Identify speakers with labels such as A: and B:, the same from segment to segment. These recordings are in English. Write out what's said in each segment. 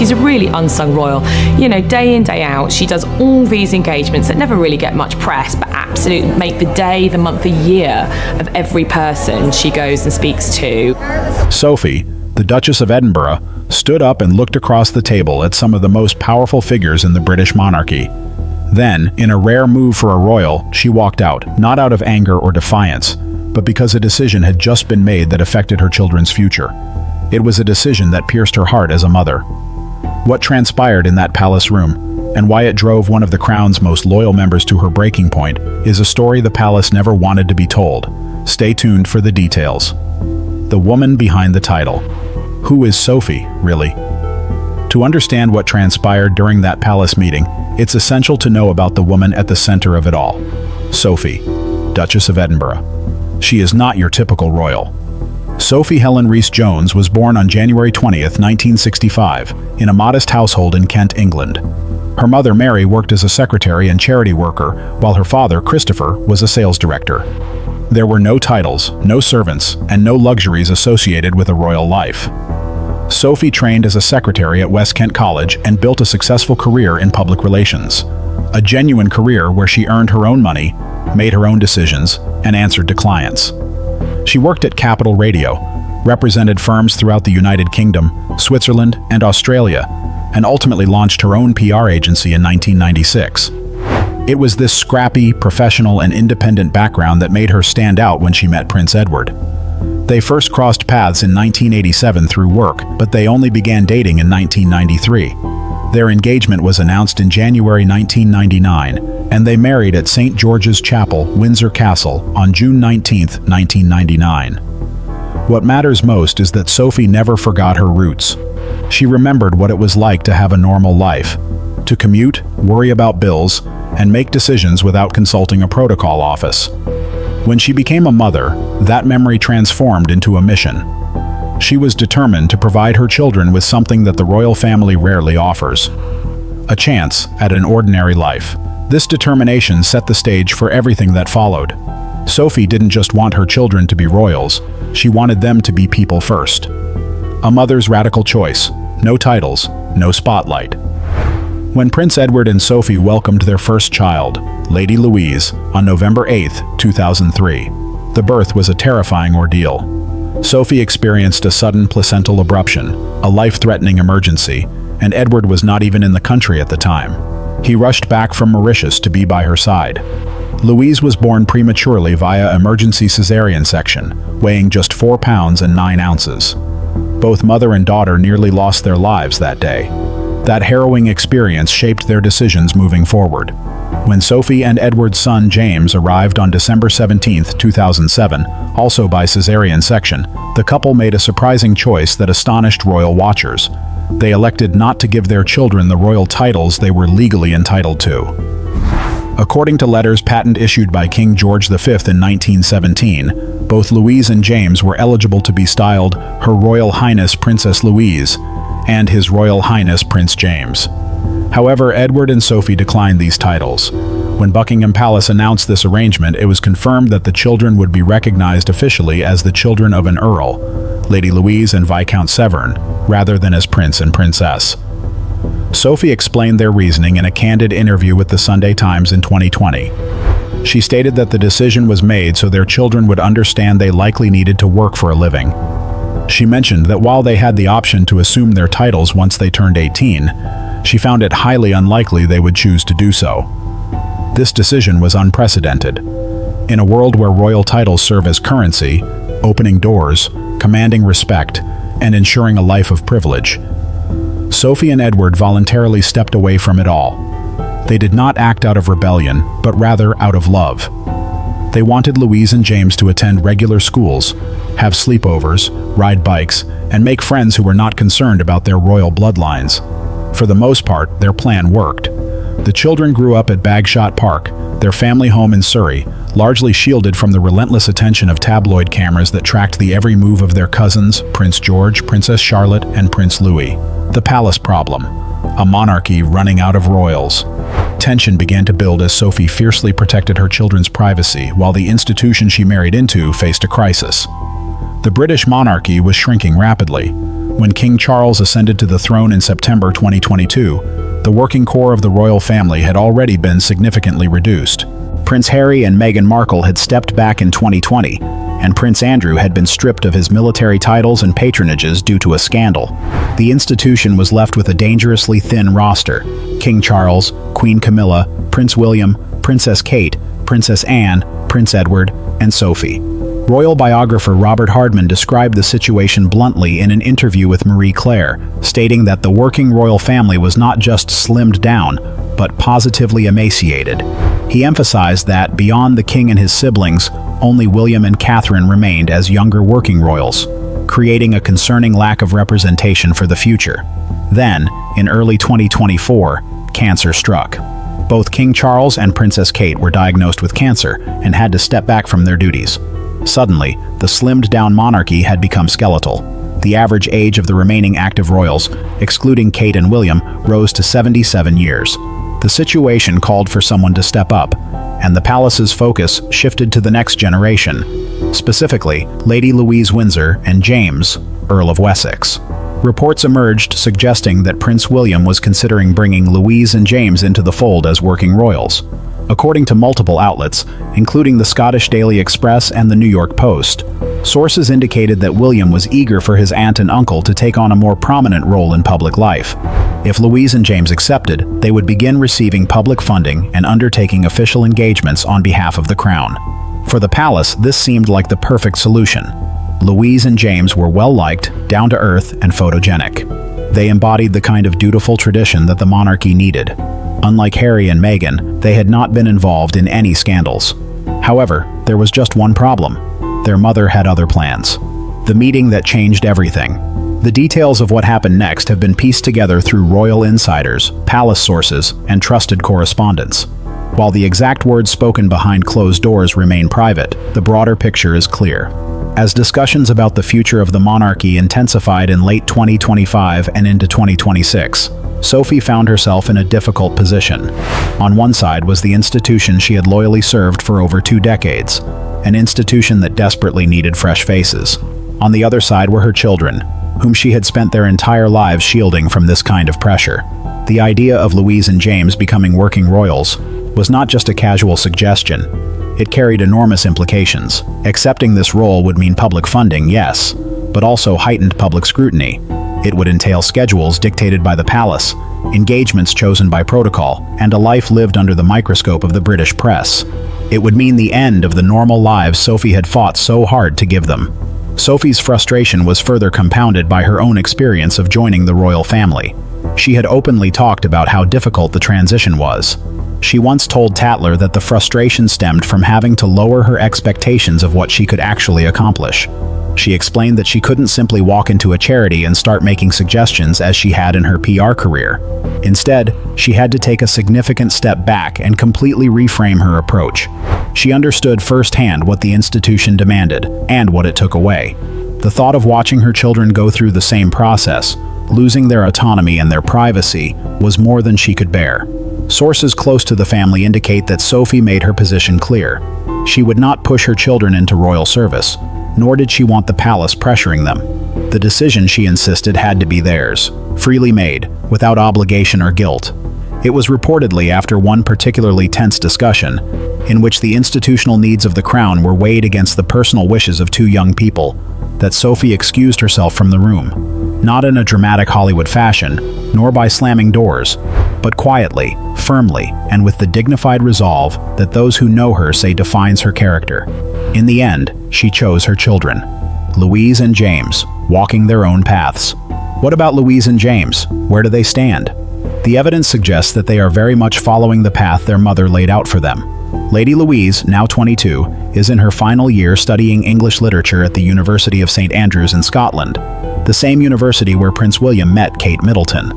A: She's a really unsung royal. You know, day in, day out, she does all these engagements that never really get much press, but absolutely make the day, the month, the year of every person she goes and speaks to.
B: Sophie, the Duchess of Edinburgh, stood up and looked across the table at some of the most powerful figures in the British monarchy. Then, in a rare move for a royal, she walked out, not out of anger or defiance, but because a decision had just been made that affected her children's future. It was a decision that pierced her heart as a mother. What transpired in that palace room, and why it drove one of the crown's most loyal members to her breaking point, is a story the palace never wanted to be told. Stay tuned for the details. The woman behind the title. Who is Sophie, really? To understand what transpired during that palace meeting, it's essential to know about the woman at the center of it all. Sophie, Duchess of Edinburgh. She is not your typical royal. Sophie Helen Rhys-Jones was born on January 20th, 1965, in a modest household in Kent, England. Her mother, Mary, worked as a secretary and charity worker, while her father, Christopher, was a sales director. There were no titles, no servants, and no luxuries associated with a royal life. Sophie trained as a secretary at West Kent College and built a successful career in public relations. A genuine career where she earned her own money, made her own decisions, and answered to clients. She worked at Capital Radio, represented firms throughout the United Kingdom, Switzerland, and Australia, and ultimately launched her own PR agency in 1996. It was this scrappy, professional, and independent background that made her stand out when she met Prince Edward. They first crossed paths in 1987 through work, but they only began dating in 1993. Their engagement was announced in January 1999, and they married at St. George's Chapel, Windsor Castle, on June 19, 1999. What matters most is that Sophie never forgot her roots. She remembered what it was like to have a normal life, to commute, worry about bills, and make decisions without consulting a protocol office. When she became a mother, that memory transformed into a mission. She was determined to provide her children with something that the royal family rarely offers: a chance at an ordinary life. This determination set the stage for everything that followed. Sophie didn't just want her children to be royals, she wanted them to be people first. A mother's radical choice: no titles, no spotlight. When Prince Edward and Sophie welcomed their first child, Lady Louise, on November 8, 2003, the birth was a terrifying ordeal. Sophie experienced a sudden placental abruption, a life-threatening emergency, and Edward was not even in the country at the time. He rushed back from Mauritius to be by her side. Louise was born prematurely via emergency cesarean section, weighing just 4 pounds and 9 ounces. Both mother and daughter nearly lost their lives that day. That harrowing experience shaped their decisions moving forward. When Sophie and Edward's son James arrived on December 17, 2007, also by cesarean section, the couple made a surprising choice that astonished royal watchers. They elected not to give their children the royal titles they were legally entitled to. According to letters patent issued by King George V in 1917, both Louise and James were eligible to be styled Her Royal Highness Princess Louise and His Royal Highness Prince James. However, Edward and Sophie declined these titles. When Buckingham Palace announced this arrangement, it was confirmed that the children would be recognized officially as the children of an Earl, Lady Louise and Viscount Severn, rather than as Prince and Princess. Sophie explained their reasoning in a candid interview with the Sunday Times in 2020. She stated that the decision was made so their children would understand they likely needed to work for a living. She mentioned that while they had the option to assume their titles once they turned 18, she found it highly unlikely they would choose to do so. This decision was unprecedented. In a world where royal titles serve as currency, opening doors, commanding respect, and ensuring a life of privilege, Sophie and Edward voluntarily stepped away from it all. They did not act out of rebellion, but rather out of love. They wanted Louise and James to attend regular schools, have sleepovers, ride bikes, and make friends who were not concerned about their royal bloodlines. For the most part, their plan worked. The children grew up at Bagshot Park, their family home in Surrey, largely shielded from the relentless attention of tabloid cameras that tracked the every move of their cousins, Prince George, Princess Charlotte, and Prince Louis. The palace problem: a monarchy running out of royals. Tension began to build as Sophie fiercely protected her children's privacy, while the institution she married into faced a crisis. The British monarchy was shrinking rapidly. When King Charles ascended to the throne in September 2022, the working core of the royal family had already been significantly reduced. Prince Harry and Meghan Markle had stepped back in 2020, and Prince Andrew had been stripped of his military titles and patronages due to a scandal. The institution was left with a dangerously thin roster: King Charles, Queen Camilla, Prince William, Princess Kate, Princess Anne, Prince Edward, and Sophie. Royal biographer Robert Hardman described the situation bluntly in an interview with Marie Claire, stating that the working royal family was not just slimmed down, but positively emaciated. He emphasized that, beyond the king and his siblings, only William and Catherine remained as younger working royals, creating a concerning lack of representation for the future. Then, in early 2024, cancer struck. Both King Charles and Princess Kate were diagnosed with cancer and had to step back from their duties. Suddenly, the slimmed-down monarchy had become skeletal. The average age of the remaining active royals, excluding Kate and William, rose to 77 years. The situation called for someone to step up, and the palace's focus shifted to the next generation, specifically Lady Louise Windsor and James, Earl of Wessex. Reports emerged suggesting that Prince William was considering bringing Louise and James into the fold as working royals. According to multiple outlets, including the Scottish Daily Express and the New York Post, sources indicated that William was eager for his aunt and uncle to take on a more prominent role in public life. If Louise and James accepted, they would begin receiving public funding and undertaking official engagements on behalf of the crown. For the palace, this seemed like the perfect solution. Louise and James were well-liked, down-to-earth, and photogenic. They embodied the kind of dutiful tradition that the monarchy needed. Unlike Harry and Meghan, they had not been involved in any scandals. However, there was just one problem. Their mother had other plans. The meeting that changed everything. The details of what happened next have been pieced together through royal insiders, palace sources, and trusted correspondents. While the exact words spoken behind closed doors remain private, the broader picture is clear. As discussions about the future of the monarchy intensified in late 2025 and into 2026, Sophie found herself in a difficult position. On one side was the institution she had loyally served for over 2 decades, an institution that desperately needed fresh faces. On the other side were her children, whom she had spent their entire lives shielding from this kind of pressure. The idea of Louise and James becoming working royals was not just a casual suggestion. It carried enormous implications. Accepting this role would mean public funding, yes, but also heightened public scrutiny. It would entail schedules dictated by the palace, engagements chosen by protocol, and a life lived under the microscope of the British press. It would mean the end of the normal lives Sophie had fought so hard to give them. Sophie's frustration was further compounded by her own experience of joining the royal family. She had openly talked about how difficult the transition was. She once told Tatler that the frustration stemmed from having to lower her expectations of what she could actually accomplish. She explained that she couldn't simply walk into a charity and start making suggestions as she had in her PR career. Instead, she had to take a significant step back and completely reframe her approach. She understood firsthand what the institution demanded and what it took away. The thought of watching her children go through the same process, losing their autonomy and their privacy, was more than she could bear. Sources close to the family indicate that Sophie made her position clear. She would not push her children into royal service, nor did she want the palace pressuring them. The decision, she insisted, had to be theirs, freely made, without obligation or guilt. It was reportedly after one particularly tense discussion, in which the institutional needs of the crown were weighed against the personal wishes of 2 young people, that Sophie excused herself from the room, not in a dramatic Hollywood fashion, nor by slamming doors, but quietly, firmly, and with the dignified resolve that those who know her say defines her character. In the end, she chose her children, Louise and James, walking their own paths. What about Louise and James? Where do they stand? The evidence suggests that they are very much following the path their mother laid out for them. Lady Louise, now 22, is in her final year studying English literature at the University of St. Andrews in Scotland, the same university where Prince William met Kate Middleton.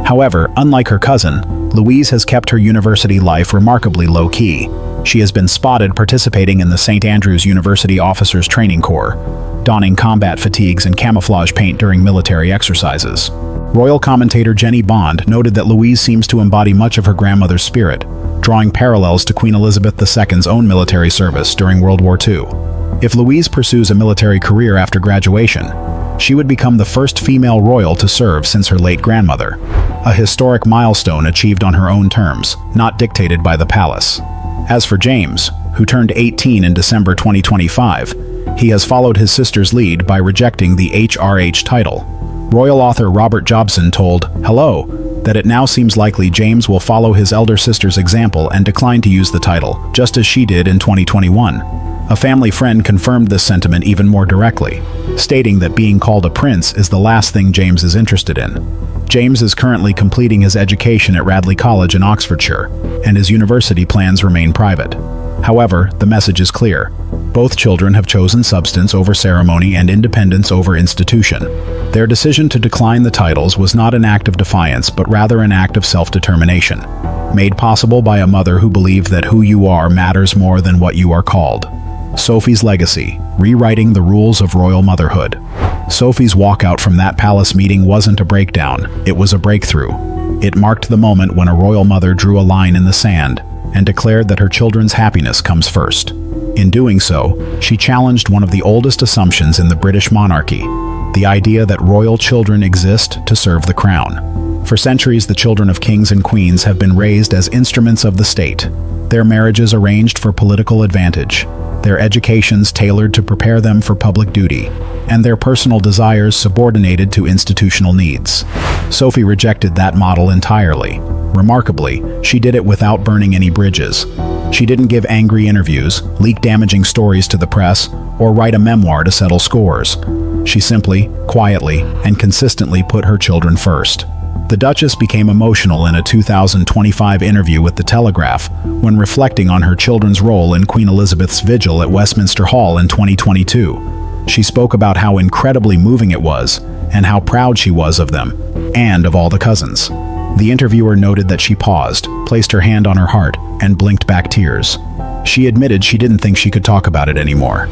B: However, unlike her cousin, Louise has kept her university life remarkably low-key. She has been spotted participating in the St. Andrews University Officers Training Corps, donning combat fatigues and camouflage paint during military exercises. Royal commentator Jenny Bond noted that Louise seems to embody much of her grandmother's spirit, drawing parallels to Queen Elizabeth II's own military service during World War II. If Louise pursues a military career after graduation, She would become the first female royal to serve since her late grandmother, a historic milestone achieved on her own terms, not dictated by the palace. As for James, who turned 18 in December 2025, he has followed his sister's lead by rejecting the HRH title. Royal author Robert Jobson told Hello that it now seems likely James will follow his elder sister's example and decline to use the title, just as she did in 2021. A family friend confirmed this sentiment even more directly, stating that being called a prince is the last thing James is interested in. James is currently completing his education at Radley College in Oxfordshire, and his university plans remain private. However, the message is clear. Both children have chosen substance over ceremony and independence over institution. Their decision to decline the titles was not an act of defiance, but rather an act of self-determination, made possible by a mother who believed that who you are matters more than what you are called. Sophie's legacy, rewriting the rules of royal motherhood. Sophie's walkout from that palace meeting wasn't a breakdown, it was a breakthrough. It marked the moment when a royal mother drew a line in the sand and declared that her children's happiness comes first. In doing so, she challenged one of the oldest assumptions in the British monarchy, the idea that royal children exist to serve the crown. For centuries, the children of kings and queens have been raised as instruments of the state, their marriages arranged for political advantage, their educations tailored to prepare them for public duty, and their personal desires subordinated to institutional needs. Sophie rejected that model entirely. Remarkably, she did it without burning any bridges. She didn't give angry interviews, leak damaging stories to the press, or write a memoir to settle scores. She simply, quietly, and consistently put her children first. The Duchess became emotional in a 2025 interview with The Telegraph when reflecting on her children's role in Queen Elizabeth's vigil at Westminster Hall in 2022. She spoke about how incredibly moving it was, and how proud she was of them, and of all the cousins. The interviewer noted that she paused, placed her hand on her heart, and blinked back tears. She admitted she didn't think she could talk about it anymore.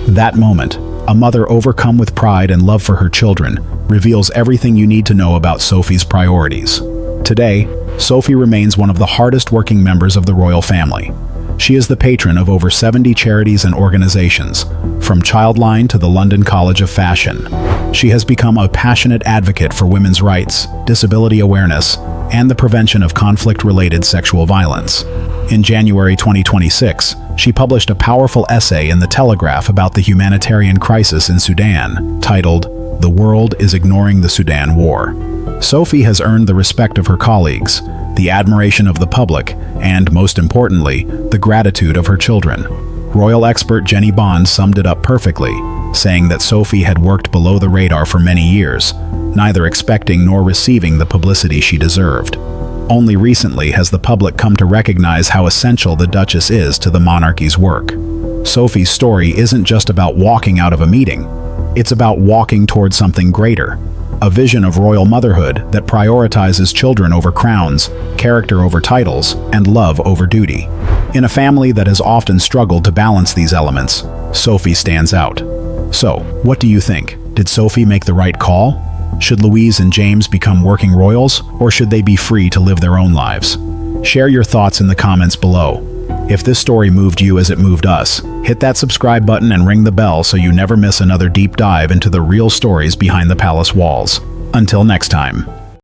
B: That moment, a mother overcome with pride and love for her children, reveals everything you need to know about Sophie's priorities. Today, Sophie remains one of the hardest working members of the royal family. She is the patron of over 70 charities and organizations, from Childline to the London College of Fashion. She has become a passionate advocate for women's rights, disability awareness, and the prevention of conflict-related sexual violence. In January 2026, she published a powerful essay in The Telegraph about the humanitarian crisis in Sudan, titled, "The World is Ignoring the Sudan War." Sophie has earned the respect of her colleagues, the admiration of the public, and, most importantly, the gratitude of her children. Royal expert Jenny Bond summed it up perfectly, saying that Sophie had worked below the radar for many years, neither expecting nor receiving the publicity she deserved. Only recently has the public come to recognize how essential the Duchess is to the monarchy's work. Sophie's story isn't just about walking out of a meeting. It's about walking towards something greater, a vision of royal motherhood that prioritizes children over crowns, character over titles, and love over duty. In a family that has often struggled to balance these elements, Sophie stands out. So, what do you think? Did Sophie make the right call? Should Louise and James become working royals, or should they be free to live their own lives? Share your thoughts in the comments below. If this story moved you as it moved us, hit that subscribe button and ring the bell so you never miss another deep dive into the real stories behind the palace walls. Until next time.